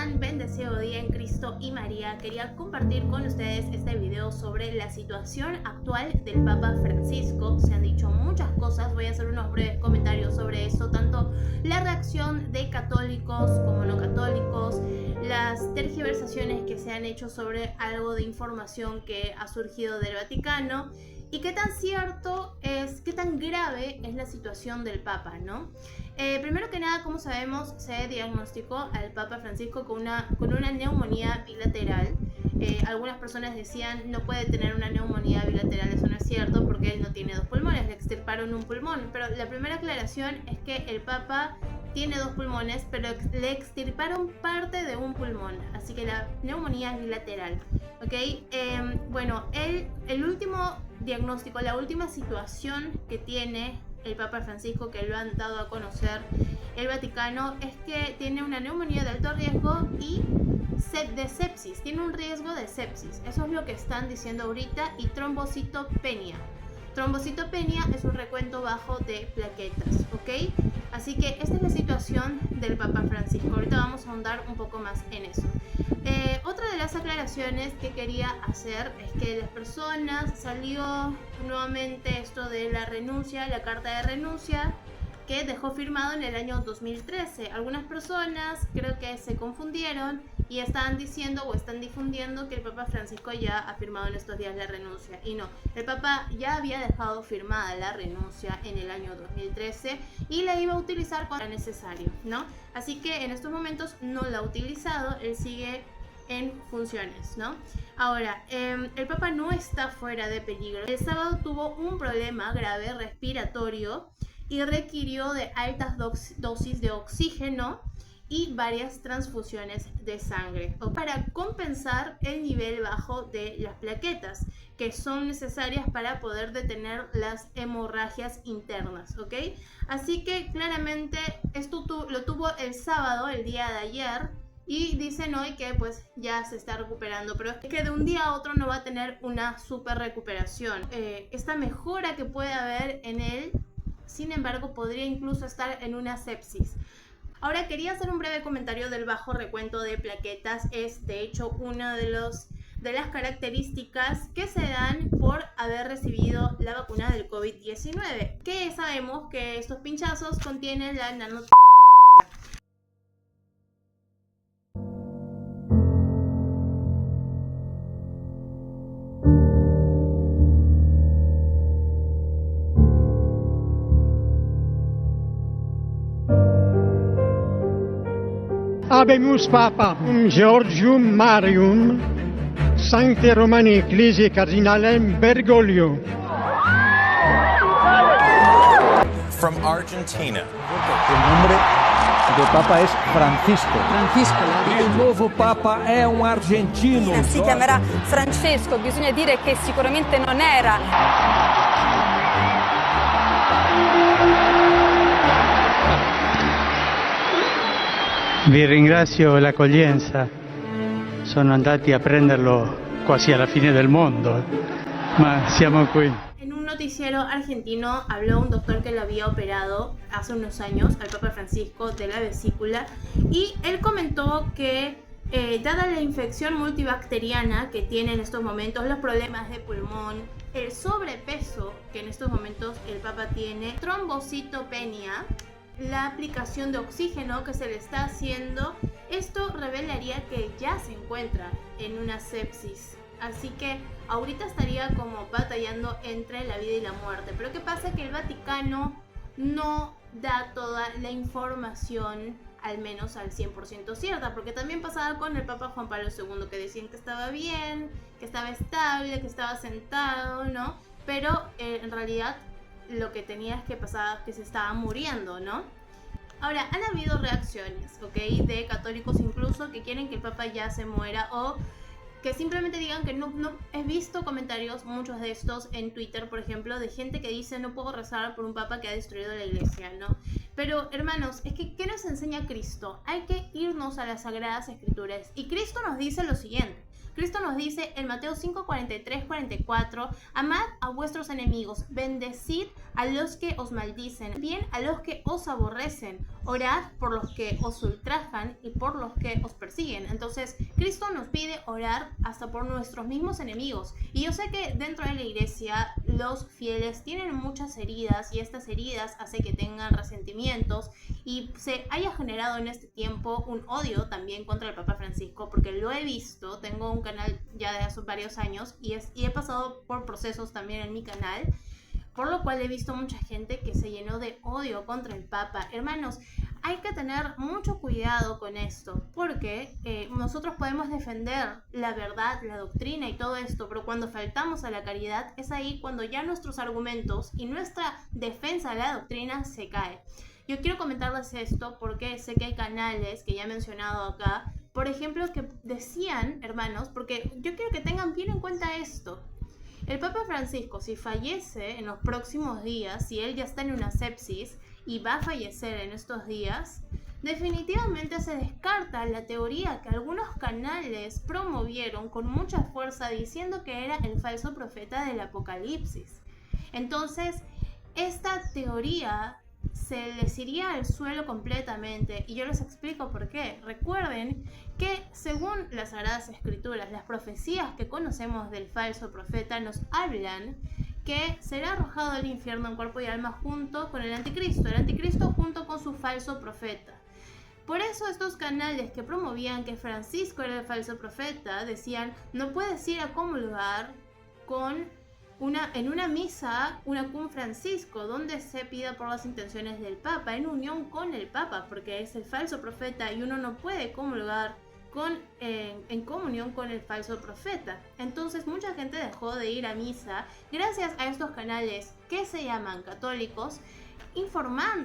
están? Bendecido día en Cristo y María. Quería compartir con ustedes este video sobre la situación actual del Papa Francisco. Se han dicho muchas cosas, voy a hacer unos breves comentarios sobre eso, tanto la reacción de católicos como no católicos, las tergiversaciones que se han hecho sobre algo de información que ha surgido del Vaticano y qué tan cierto es, qué tan grave es la situación del Papa, ¿no? Primero que nada, como sabemos, se diagnosticó al Papa Francisco con una neumonía bilateral. Algunas personas decían no puede tener una neumonía bilateral, eso no es cierto porque él no tiene dos pulmones, le extirparon un pulmón. Pero la primera aclaración es que el Papa tiene dos pulmones, pero le extirparon parte de un pulmón, así que la neumonía es bilateral, ¿ok? Bueno, el último diagnóstico, la última situación que tiene el Papa Francisco, que lo han dado a conocer el Vaticano, es que tiene una neumonía de alto riesgo y de sepsis, tiene un riesgo de sepsis, eso es lo que están diciendo ahorita, y trombocitopenia. Trombocitopenia es un recuento bajo de plaquetas, ¿ok? Así que esta es la situación del Papa Francisco. Ahorita vamos a ahondar un poco más en eso. Otra de las aclaraciones que quería hacer es que las personas, salió nuevamente esto de la renuncia, la carta de renuncia que dejó firmado en el año 2013. Algunas personas creo que se confundieron y están diciendo o están difundiendo que el Papa Francisco ya ha firmado en estos días la renuncia, y no, el Papa ya había dejado firmada la renuncia en el año 2013 y la iba a utilizar cuando era necesario, ¿no? Así que en estos momentos no la ha utilizado, él sigue en funciones, ¿no? Ahora, el Papa no está fuera de peligro. El sábado tuvo un problema grave respiratorio y requirió de altas dosis de oxígeno y varias transfusiones de sangre para compensar el nivel bajo de las plaquetas que son necesarias para poder detener las hemorragias internas, ¿ok? Así que claramente esto lo tuvo el sábado, el día de ayer, y dicen hoy que pues ya se está recuperando, pero es que de un día a otro no va a tener una super recuperación. Esta mejora que puede haber en él, sin embargo, podría incluso estar en una sepsis. Ahora quería hacer un breve comentario del bajo recuento de plaquetas. Es de hecho una de las características que se dan por haber recibido la vacuna del COVID-19, que sabemos que estos pinchazos contienen la nanotecnología. Habemus Papam Georgium Marium Sancte Romani Ecclesiae Cardinalem Bergoglio. From Argentina. Il nome del Papa è Francisco. Il nuovo Papa è un argentino. Si chiamerà Francesco, bisogna dire che sicuramente non era. Vi ringrazio l'accoglienza, sono andati a prenderlo quasi alla fine del mondo, ma siamo qui. En un noticiero argentino habló un doctor que lo había operado hace unos años al Papa Francisco de la vesícula, y él comentó que dada la infección multibacteriana que tiene en estos momentos, los problemas de pulmón, el sobrepeso que en estos momentos el Papa tiene, trombocitopenia, la aplicación de oxígeno que se le está haciendo, esto revelaría que ya se encuentra en una sepsis. Así que ahorita estaría como batallando entre la vida y la muerte. Pero ¿qué pasa? Que el Vaticano no da toda la información, al menos al 100% cierta, porque también pasaba con el Papa Juan Pablo II, que decían que estaba bien, que estaba estable, que estaba sentado, ¿no? Pero en realidad lo que tenía es que pasaba que se estaba muriendo, ¿no? Ahora, han habido reacciones, ¿ok? De católicos incluso que quieren que el Papa ya se muera, o que simplemente digan que no. He visto comentarios, muchos de estos en Twitter, por ejemplo, de gente que dice no puedo rezar por un Papa que ha destruido la iglesia, ¿no? Pero hermanos, es que ¿qué nos enseña Cristo? Hay que irnos a las Sagradas Escrituras, y Cristo nos dice lo siguiente. Cristo nos dice en Mateo 5, 43, 44, amad a vuestros enemigos, bendecid a los que os maldicen, bien a los que os aborrecen, orad por los que os ultrajan y por los que os persiguen. Entonces, Cristo nos pide orar hasta por nuestros mismos enemigos. Y yo sé que dentro de la iglesia los fieles tienen muchas heridas y estas heridas hacen que tengan resentimientos y se haya generado en este tiempo un odio también contra el Papa Francisco, porque lo he visto, tengo un canal ya de hace varios años y he pasado por procesos también en mi canal, por lo cual he visto mucha gente que se llenó de odio contra el Papa. Hermanos, hay que tener mucho cuidado con esto, porque nosotros podemos defender la verdad, la doctrina y todo esto, pero cuando faltamos a la caridad es ahí cuando ya nuestros argumentos y nuestra defensa de la doctrina se cae. Yo quiero comentarles esto porque sé que hay canales que ya he mencionado acá, por ejemplo, que decían, hermanos, porque yo quiero que tengan bien en cuenta esto. El Papa Francisco, si fallece en los próximos días, si él ya está en una sepsis y va a fallecer en estos días, definitivamente se descarta la teoría que algunos canales promovieron con mucha fuerza diciendo que era el falso profeta del Apocalipsis. Entonces, esta teoría se les iría al suelo completamente y yo les explico por qué. Recuerden que según las Sagradas Escrituras, las profecías que conocemos del falso profeta nos hablan que será arrojado al infierno en cuerpo y alma junto con el anticristo junto con su falso profeta. Por eso estos canales que promovían que Francisco era el falso profeta decían: no puedes ir a comulgar en una misa, una cum Francisco, donde se pida por las intenciones del Papa, en unión con el Papa, porque es el falso profeta y uno no puede comulgar en comunión con el falso profeta. Entonces mucha gente dejó de ir a misa gracias a estos canales que se llaman católicos,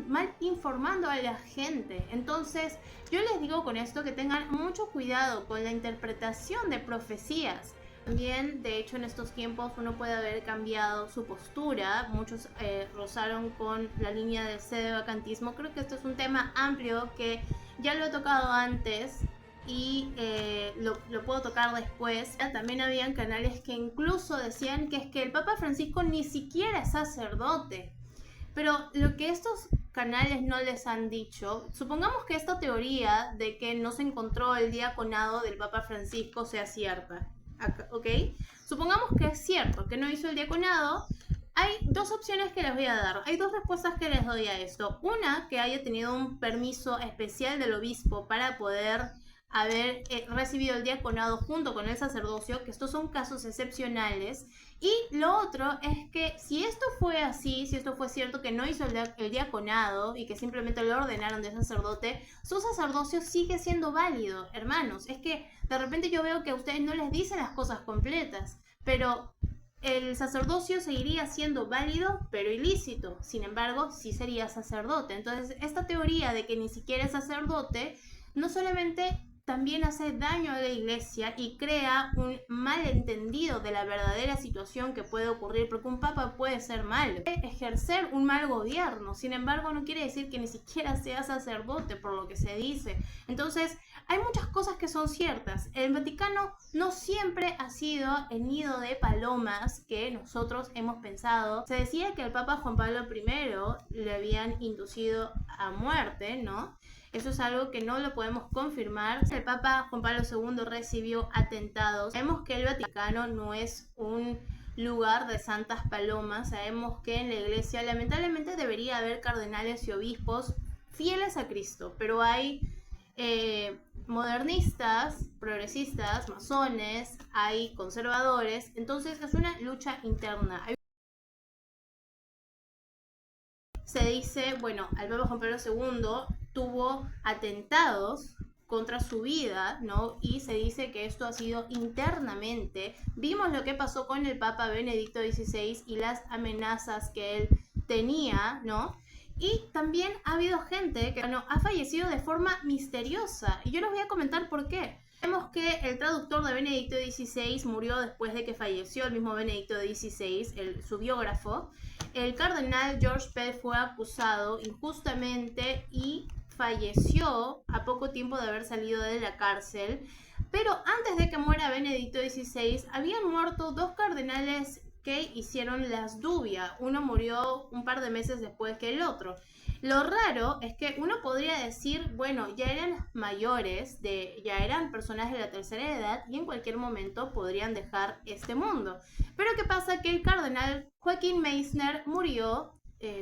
mal informando a la gente. Entonces yo les digo con esto que tengan mucho cuidado con la interpretación de profecías. También, de hecho, en estos tiempos uno puede haber cambiado su postura. Muchos rozaron con la línea del sedevacantismo. Creo que esto es un tema amplio que ya lo he tocado antes y lo puedo tocar después. También habían canales que incluso decían que es que el Papa Francisco ni siquiera es sacerdote. Pero lo que estos canales no les han dicho, supongamos que esta teoría de que no se encontró el diaconado del Papa Francisco sea cierta. ¿Ok? Supongamos que es cierto que no hizo el diaconado. Hay dos opciones que les voy a dar. Hay dos respuestas que les doy a esto. Una, que haya tenido un permiso especial del obispo para poder haber recibido el diaconado junto con el sacerdocio, que estos son casos excepcionales. Y lo otro es que si esto fue así, si esto fue cierto que no hizo el diaconado y que simplemente lo ordenaron de sacerdote, su sacerdocio sigue siendo válido, hermanos. Es que de repente yo veo que a ustedes no les dicen las cosas completas, pero el sacerdocio seguiría siendo válido, pero ilícito. Sin embargo, sí sería sacerdote. Entonces, esta teoría de que ni siquiera es sacerdote, no solamente también hace daño a la iglesia y crea un malentendido de la verdadera situación que puede ocurrir, porque un papa puede ser malo, puede ejercer un mal gobierno, sin embargo no quiere decir que ni siquiera sea sacerdote, por lo que se dice. Entonces hay muchas cosas que son ciertas. El Vaticano no siempre ha sido el nido de palomas que nosotros hemos pensado. Se decía que al Papa Juan Pablo I le habían inducido a muerte, ¿no? Eso es algo que no lo podemos confirmar. El Papa Juan Pablo II recibió atentados. Sabemos que el Vaticano no es un lugar de santas palomas. Sabemos que en la iglesia lamentablemente debería haber cardenales y obispos fieles a Cristo, pero hay modernistas, progresistas, masones, hay conservadores. Entonces es una lucha interna. Se dice, bueno, al Papa Juan Pablo II tuvo atentados contra su vida, ¿no? Y se dice que esto ha sido internamente. Vimos lo que pasó con el Papa Benedicto XVI y las amenazas que él tenía, ¿no? Y también ha habido gente que ha fallecido de forma misteriosa. Y yo les voy a comentar por qué. Vemos que el traductor de Benedicto XVI murió después de que falleció el mismo Benedicto XVI, su biógrafo. El cardenal George Pell fue acusado injustamente y falleció a poco tiempo de haber salido de la cárcel. Pero antes de que muera Benedicto XVI, habían muerto 2 cardenales que hicieron las Dubia. Uno murió un par de meses después que el otro. Lo raro es que uno podría decir, bueno, ya eran mayores, ya eran personas de la tercera edad y en cualquier momento podrían dejar este mundo. Pero ¿qué pasa? Que el cardenal Joaquín Meissner murió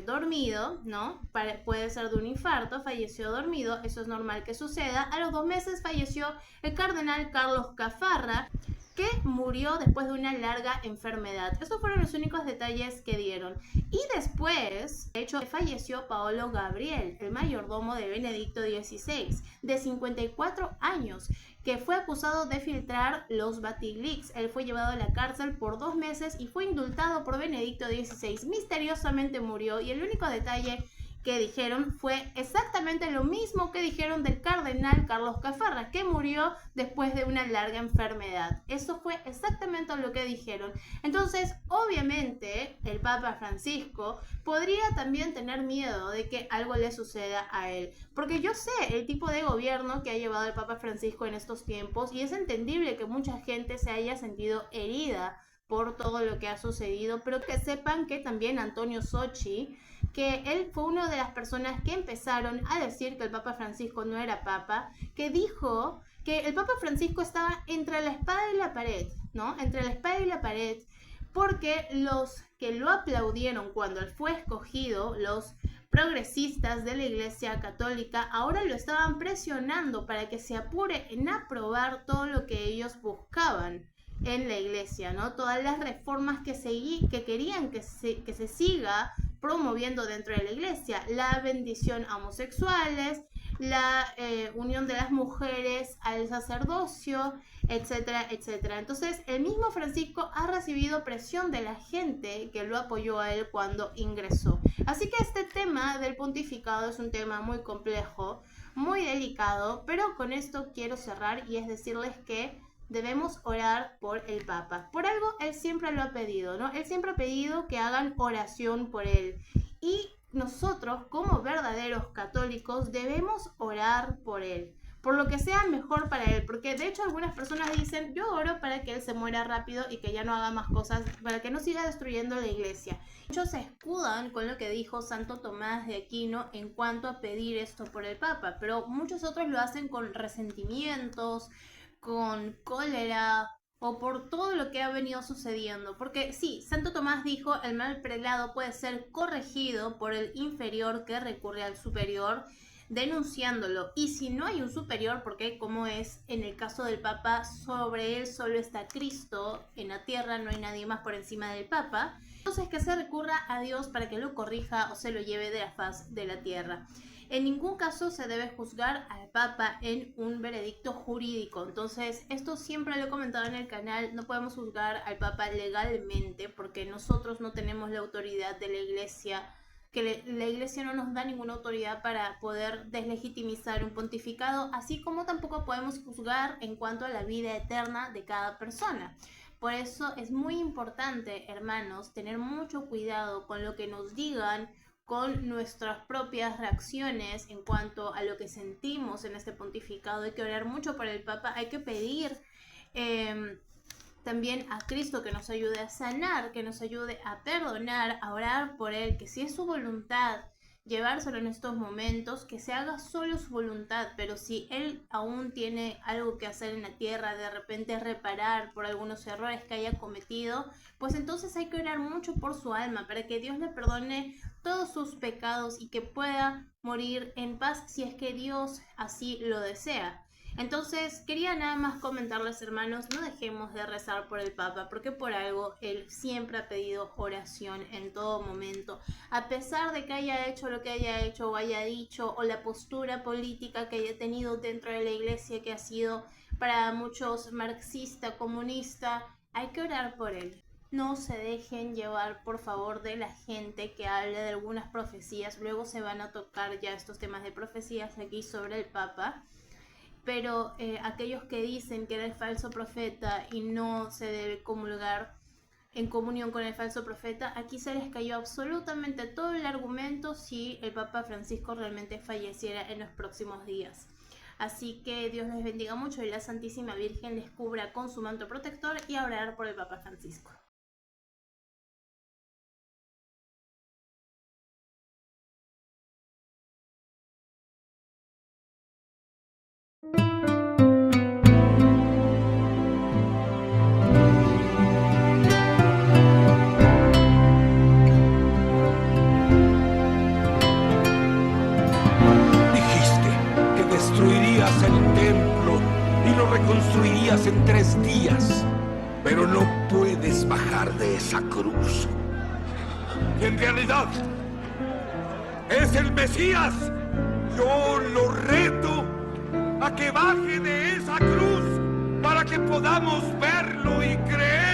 dormido, ¿no? Puede ser de un infarto, falleció dormido, eso es normal que suceda. A los 2 meses falleció el cardenal Carlos Caffarra, que murió después de una larga enfermedad. Estos fueron los únicos detalles que dieron. Y después, de hecho, falleció Paolo Gabriel, el mayordomo de Benedicto XVI, de 54 años, que fue acusado de filtrar los Batilix. Él fue llevado a la cárcel por 2 meses y fue indultado por Benedicto XVI. Misteriosamente murió, y el único detalle que dijeron fue exactamente lo mismo que dijeron del cardenal Carlos Caffarra, que murió después de una larga enfermedad. Eso fue exactamente lo que dijeron. Entonces, obviamente, el Papa Francisco podría también tener miedo de que algo le suceda a él, porque yo sé el tipo de gobierno que ha llevado el Papa Francisco en estos tiempos, y es entendible que mucha gente se haya sentido herida por todo lo que ha sucedido, pero que sepan que también Antonio Socci, que él fue una de las personas que empezaron a decir que el Papa Francisco no era papa, que dijo que el Papa Francisco estaba entre la espada y la pared, ¿no? Entre la espada y la pared, porque los que lo aplaudieron cuando él fue escogido, los progresistas de la Iglesia Católica, ahora lo estaban presionando para que se apure en aprobar todo lo que ellos buscaban en la Iglesia, ¿no? Todas las reformas que querían que se siga promoviendo dentro de la Iglesia, la bendición a homosexuales, la unión de las mujeres al sacerdocio, etcétera, etcétera. Entonces, el mismo Francisco ha recibido presión de la gente que lo apoyó a él cuando ingresó. Así que este tema del pontificado es un tema muy complejo, muy delicado, pero con esto quiero cerrar, y es decirles que debemos orar por el Papa. Por algo él siempre lo ha pedido, ¿no? Él siempre ha pedido que hagan oración por él. Y nosotros, como verdaderos católicos, debemos orar por él, por lo que sea mejor para él. Porque de hecho algunas personas dicen, yo oro para que él se muera rápido y que ya no haga más cosas, para que no siga destruyendo la Iglesia. Muchos se escudan con lo que dijo Santo Tomás de Aquino en cuanto a pedir esto por el Papa, pero muchos otros lo hacen con resentimientos, con cólera, o por todo lo que ha venido sucediendo. Porque sí, Santo Tomás dijo, el mal prelado puede ser corregido por el inferior que recurre al superior, denunciándolo. Y si no hay un superior, porque como es en el caso del Papa, sobre él solo está Cristo, en la tierra no hay nadie más por encima del Papa, entonces que se recurra a Dios para que lo corrija o se lo lleve de la faz de la tierra. En ningún caso se debe juzgar al Papa en un veredicto jurídico. Entonces, esto siempre lo he comentado en el canal, no podemos juzgar al Papa legalmente porque nosotros no tenemos la autoridad de la Iglesia, que la Iglesia no nos da ninguna autoridad para poder deslegitimizar un pontificado, así como tampoco podemos juzgar en cuanto a la vida eterna de cada persona. Por eso es muy importante, hermanos, tener mucho cuidado con lo que nos digan, con nuestras propias reacciones en cuanto a lo que sentimos en este pontificado. Hay que orar mucho por el Papa, hay que pedir también a Cristo que nos ayude a sanar, que nos ayude a perdonar, a orar por él, que si es su voluntad llevárselo en estos momentos, que se haga solo su voluntad, pero si él aún tiene algo que hacer en la tierra, de repente reparar por algunos errores que haya cometido, pues entonces hay que orar mucho por su alma, para que Dios le perdone todos sus pecados y que pueda morir en paz si es que Dios así lo desea. Entonces quería nada más comentarles, hermanos, no dejemos de rezar por el Papa, porque por algo él siempre ha pedido oración en todo momento, a pesar de que haya hecho lo que haya hecho o haya dicho, o la postura política que haya tenido dentro de la Iglesia, que ha sido para muchos marxista, comunista. Hay que orar por él. No se dejen llevar, por favor, de la gente que habla de algunas profecías. Luego se van a tocar ya estos temas de profecías aquí sobre el Papa. Pero aquellos que dicen que era el falso profeta y no se debe comulgar en comunión con el falso profeta, aquí se les cayó absolutamente todo el argumento si el Papa Francisco realmente falleciera en los próximos días. Así que Dios les bendiga mucho y la Santísima Virgen les cubra con su manto protector, y a orar por el Papa Francisco. Destruirías el templo y lo reconstruirías en 3 días, pero no puedes bajar de esa cruz. Y en realidad es el Mesías. Yo lo reto a que baje de esa cruz para que podamos verlo y creer.